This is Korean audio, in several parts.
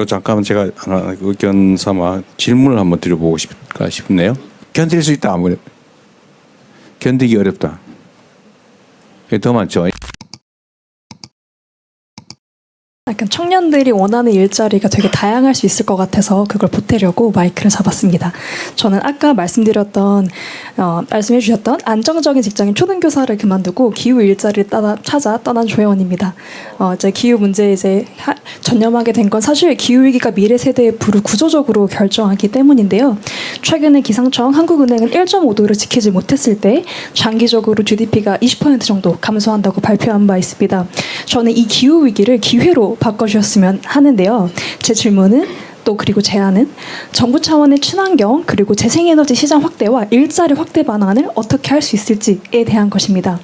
잠깐만 제가 하나 의견 삼아 질문을 한번 드려보고 싶네요. 견딜 수 있다. 아무래도 견디기 어렵다. 그게 더 많죠. 약간 청년들이 원하는 일자리가 되게 다양할 수 있을 것 같아서 그걸 보태려고 마이크를 잡았습니다. 저는 아까 말씀해 주셨던 안정적인 직장인 초등교사를 그만두고 기후 일자리를 찾아 떠난 조혜원입니다. 이제 기후 문제에 전념하게 된 건 사실 기후 위기가 미래 세대의 부를 구조적으로 결정하기 때문인데요. 최근에 기상청, 한국은행은 1.5도를 지키지 못했을 때 장기적으로 GDP가 20% 정도 감소한다고 발표한 바 있습니다. 저는 이 기후 위기를 기회로 바꿔주셨으면 하는데요. 제 질문은 그리고 제안은 정부 차원의 친환경 그리고 재생에너지 시장 확대와 일자리 확대 방안을 어떻게 할 수 있을지에 대한 것입니다.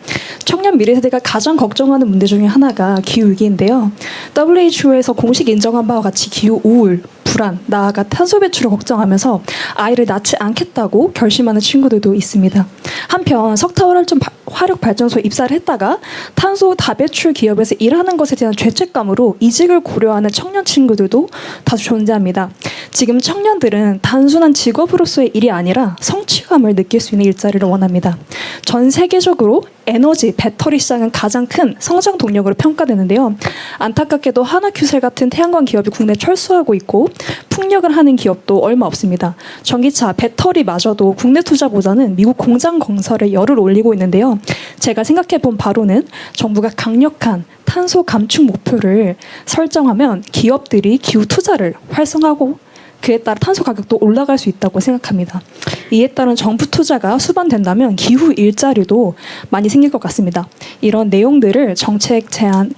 청년 미래 세대가 가장 걱정하는 문제 중에 하나가 기후위기인데요. WHO에서 공식 인정한 바와 같이 기후 우울, 불안, 나아가 탄소 배출을 걱정하면서 아이를 낳지 않겠다고 결심하는 친구들도 있습니다. 한편 석탄화력발전소에 입사를 했다가 탄소 다배출 기업에서 일하는 것에 대한 죄책감으로 이직을 고려하는 청년 친구들도 다수 존재합니다. 지금 청년들은 단순한 직업으로서의 일이 아니라 성취감을 느낄 수 있는 일자리를 원합니다. 전 세계적으로 에너지, 배터리 시장은 가장 큰 성장 동력으로 평가되는데요. 안타깝게도 하나큐셀 같은 태양광 기업이 국내에 철수하고 있고 풍력을 하는 기업도 얼마 없습니다. 전기차, 배터리마저도 국내 투자보다는 미국 공장 건설에 열을 올리고 있는데요. 제가 생각해본 바로는 정부가 강력한 탄소 감축 목표를 설정하면 기업들이 기후 투자를 활성화하고 그에 따라 탄소 가격도 올라갈 수 있다고 생각합니다. 이에 따른 정부 투자가 수반된다면 기후 일자리도 많이 생길 것 같습니다. 이런 내용들을 정책 제안에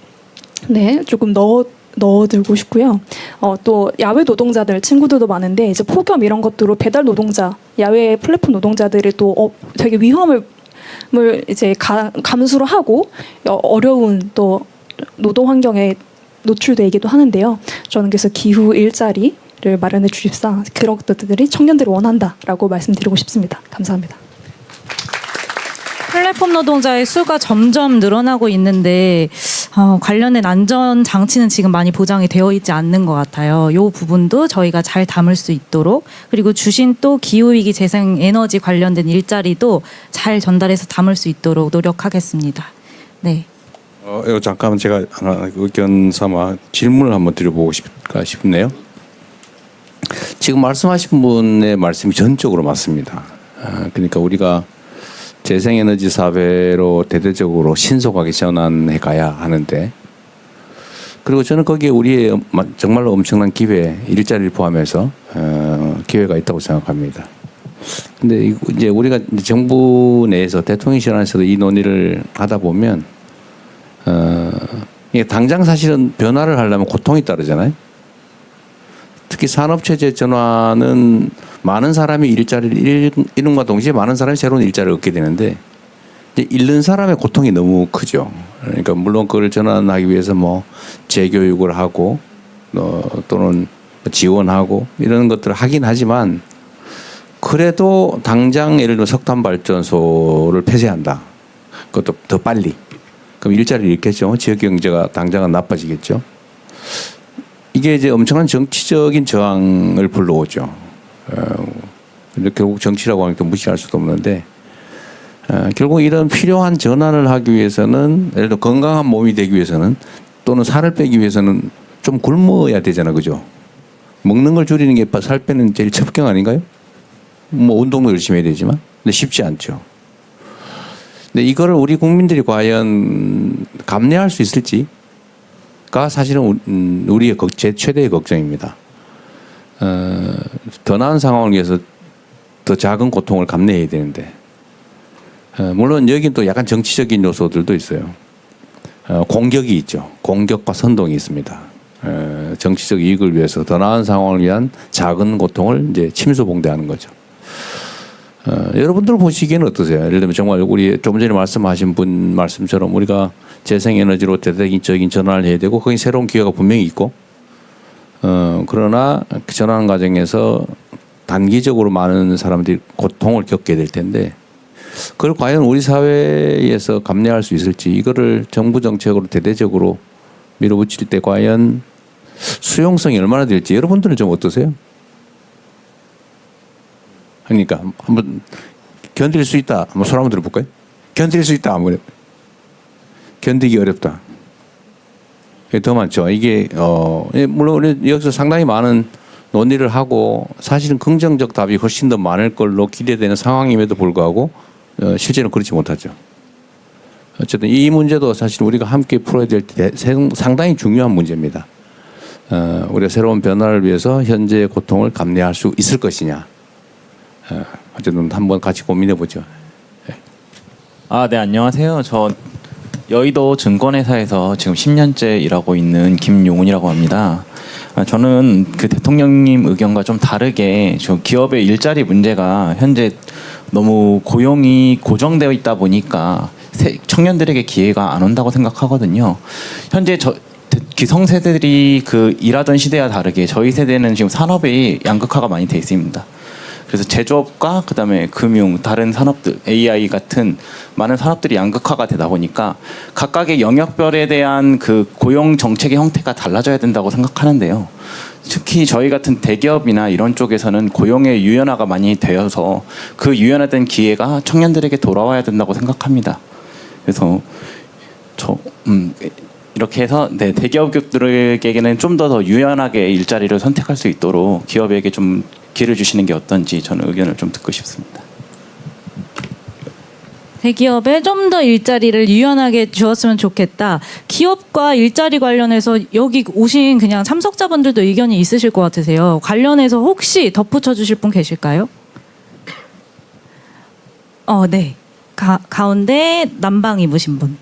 조금 넣어두고 싶고요. 또 야외 노동자들 친구들도 많은데 이제 폭염 이런 것들로 배달 노동자, 야외 플랫폼 노동자들이 또 되게 위험을 이제 감수를 하고 어려운 또 노동 환경에 노출되기도 하는데요. 저는 그래서 기후 일자리를 마련해 주십사 그런 것들이 청년들이 원한다라고 말씀드리고 싶습니다. 감사합니다. 플랫폼 노동자의 수가 점점 늘어나고 있는데 관련된 안전 장치는 지금 많이 보장이 되어 있지 않는 것 같아요. 이 부분도 저희가 잘 담을 수 있도록 그리고 주신 또 기후위기 재생에너지 관련된 일자리도 잘 전달해서 담을 수 있도록 노력하겠습니다. 네. 잠깐만 제가 하나 의견 삼아 질문을 한번 드려보고 싶네요. 지금 말씀하신 분의 말씀이 전적으로 맞습니다. 그러니까 우리가 재생에너지 사회로 대대적으로 신속하게 전환해 가야 하는데 그리고 저는 거기에 우리의 정말로 엄청난 기회, 일자리를 포함해서 기회가 있다고 생각합니다. 근데 이제 우리가 정부 내에서 대통령실안에서도 이 논의를 하다 보면 이게 당장 사실은 변화를 하려면 고통이 따르잖아요. 특히 산업체제 전환은 많은 사람이 일자리를 잃음과 동시에 많은 사람이 새로운 일자리를 얻게 되는데 이제 잃는 사람의 고통이 너무 크죠. 그러니까 물론 그걸 전환하기 위해서 재교육을 하고 또는 지원하고 이런 것들을 하긴 하지만 그래도 당장 예를 들어 석탄 발전소를 폐쇄한다. 그것도 더 빨리. 그럼 일자리를 잃겠죠. 지역 경제가 당장은 나빠지겠죠. 이게 이제 엄청난 정치적인 저항을 불러오죠. 결국 정치라고 하니까 무시할 수도 없는데 결국 이런 필요한 전환을 하기 위해서는 예를 들어 건강한 몸이 되기 위해서는 또는 살을 빼기 위해서는 좀 굶어야 되잖아, 그죠? 먹는 걸 줄이는 게 살 빼는 제일 첩경 아닌가요? 운동도 열심히 해야 되지만 근데 쉽지 않죠. 근데 이거를 우리 국민들이 과연 감내할 수 있을지가 사실은 우리의 제 최대의 걱정입니다. 더 나은 상황을 위해서 더 작은 고통을 감내해야 되는데 물론 여긴 또 약간 정치적인 요소들도 있어요. 공격이 있죠. 공격과 선동이 있습니다. 정치적 이익을 위해서 더 나은 상황을 위한 작은 고통을 이제 침소봉대하는 거죠. 여러분들 보시기에는 어떠세요? 예를 들면 정말 우리 조금 전에 말씀하신 분 말씀처럼 우리가 재생에너지로 대대적인 전환을 해야 되고 거기 새로운 기회가 분명히 있고 그러나 그 전환 과정에서 단기적으로 많은 사람들이 고통을 겪게 될 텐데 그걸 과연 우리 사회에서 감내할 수 있을지 이거를 정부 정책으로 대대적으로 밀어붙일 때 과연 수용성이 얼마나 될지 여러분들은 좀 어떠세요? 그러니까 한번 견딜 수 있다. 한번 손 한번 들어볼까요? 견딜 수 있다. 한번 견디기 어렵다. 그게 더 많죠. 이게 물론 우리 여기서 상당히 많은 논의를 하고 사실은 긍정적 답이 훨씬 더 많을 걸로 기대되는 상황임에도 불구하고 실제는 그렇지 못하죠. 어쨌든 이 문제도 사실 우리가 함께 풀어야 될 상당히 중요한 문제입니다. 우리가 새로운 변화를 위해서 현재의 고통을 감내할 수 있을 것이냐. 어쨌든 한번 같이 고민해 보죠. 네, 안녕하세요. 저 여의도 증권회사에서 지금 10년째 일하고 있는 김용훈이라고 합니다. 저는 그 대통령님 의견과 좀 다르게 저 기업의 일자리 문제가 현재 너무 고용이 고정되어 있다 보니까 청년들에게 기회가 안 온다고 생각하거든요. 현재 기성세대들이 그 일하던 시대와 다르게 저희 세대는 지금 산업이 양극화가 많이 돼 있습니다. 그래서 제조업과 그다음에 금융, 다른 산업들, AI 같은 많은 산업들이 양극화가 되다 보니까 각각의 영역별에 대한 그 고용 정책의 형태가 달라져야 된다고 생각하는데요. 특히 저희 같은 대기업이나 이런 쪽에서는 고용의 유연화가 많이 되어서 그 유연화된 기회가 청년들에게 돌아와야 된다고 생각합니다. 그래서 이렇게 해서 대기업들에게는 좀 더 유연하게 일자리를 선택할 수 있도록 기업에게 좀 기회를 주시는 게 어떤지 저는 의견을 좀 듣고 싶습니다. 대기업에 좀 더 일자리를 유연하게 주었으면 좋겠다. 기업과 일자리 관련해서 여기 오신 그냥 참석자분들도 의견이 있으실 것 같으세요. 관련해서 혹시 덧붙여 주실 분 계실까요? 네. 가운데 남방 입으신 분.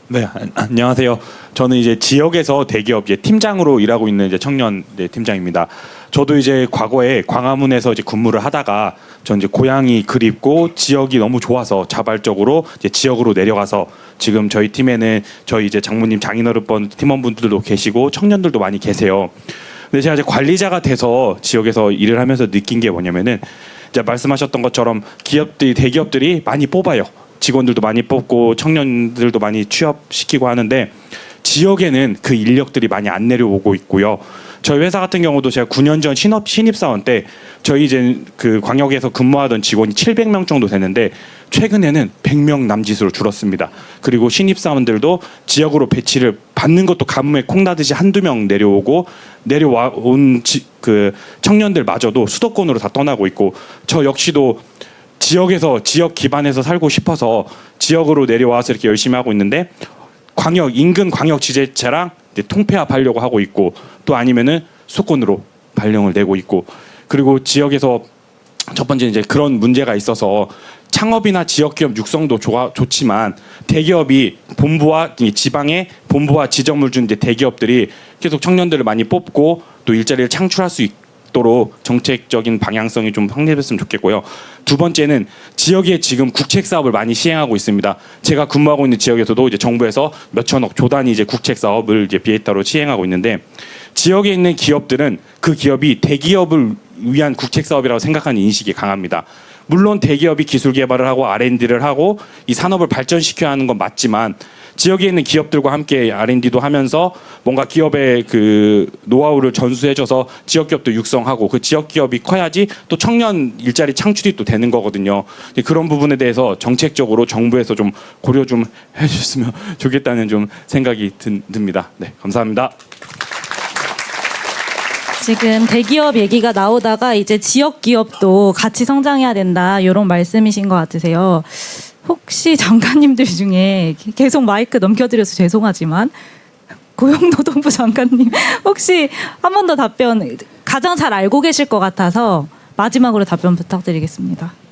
네, 안녕하세요. 저는 이제 지역에서 대기업 팀장으로 일하고 있는 청년 팀장입니다. 저도 이제 과거에 광화문에서 이제 근무를 하다가 전 이제 고향이 그립고 지역이 너무 좋아서 자발적으로 이제 지역으로 내려가서 지금 저희 팀에는 저희 이제 장모님 장인어른번 팀원분들도 계시고 청년들도 많이 계세요. 근데 제가 이제 관리자가 돼서 지역에서 일을 하면서 느낀 게 뭐냐면은 이제 말씀하셨던 것처럼 대기업들이 많이 뽑아요. 직원들도 많이 뽑고 청년들도 많이 취업시키고 하는데 지역에는 그 인력들이 많이 안 내려오고 있고요. 저희 회사 같은 경우도 제가 9년 전 신입사원 때 저희 이제 그 광역에서 근무하던 직원이 700명 정도 되는데 최근에는 100명 남짓으로 줄었습니다. 그리고 신입사원들도 지역으로 배치를 받는 것도 가뭄에 콩나듯이 한두 명 내려온 그 청년들마저도 수도권으로 다 떠나고 있고 저 역시도 지역에서 지역 기반에서 살고 싶어서 지역으로 내려와서 이렇게 열심히 하고 있는데 인근 광역 지자체랑 통폐합하려고 하고 있고 또 아니면은 수도권으로 발령을 내고 있고 그리고 지역에서 첫 번째 이제 그런 문제가 있어서 창업이나 지역 기업 육성도 좋지만 대기업이 지방의 본부와 지점을 준 이제 대기업들이 계속 청년들을 많이 뽑고 또 일자리를 창출할 수 있도록 정책적인 방향성이 좀 확립했으면 좋겠고요. 두 번째는 지역에 지금 국책 사업을 많이 시행하고 있습니다. 제가 근무하고 있는 지역에서도 이제 정부에서 몇천억 조 단위 이제 국책 사업을 이제 비에타로 시행하고 있는데 지역에 있는 기업들은 그 기업이 대기업을 위한 국책 사업이라고 생각하는 인식이 강합니다. 물론 대기업이 기술 개발을 하고 R&D를 하고 이 산업을 발전시켜야 하는 건 맞지만 지역에 있는 기업들과 함께 R&D도 하면서 뭔가 기업의 그 노하우를 전수해줘서 지역 기업도 육성하고 그 지역 기업이 커야지 또 청년 일자리 창출이 또 되는 거거든요. 그런 부분에 대해서 정책적으로 정부에서 좀 고려 좀 해주셨으면 좋겠다는 좀 생각이 듭니다. 네, 감사합니다. 지금 대기업 얘기가 나오다가 이제 지역 기업도 같이 성장해야 된다 이런 말씀이신 것 같으세요. 혹시 장관님들 중에 계속 마이크 넘겨드려서 죄송하지만 고용노동부 장관님 혹시 한 번 더 답변 가장 잘 알고 계실 것 같아서 마지막으로 답변 부탁드리겠습니다.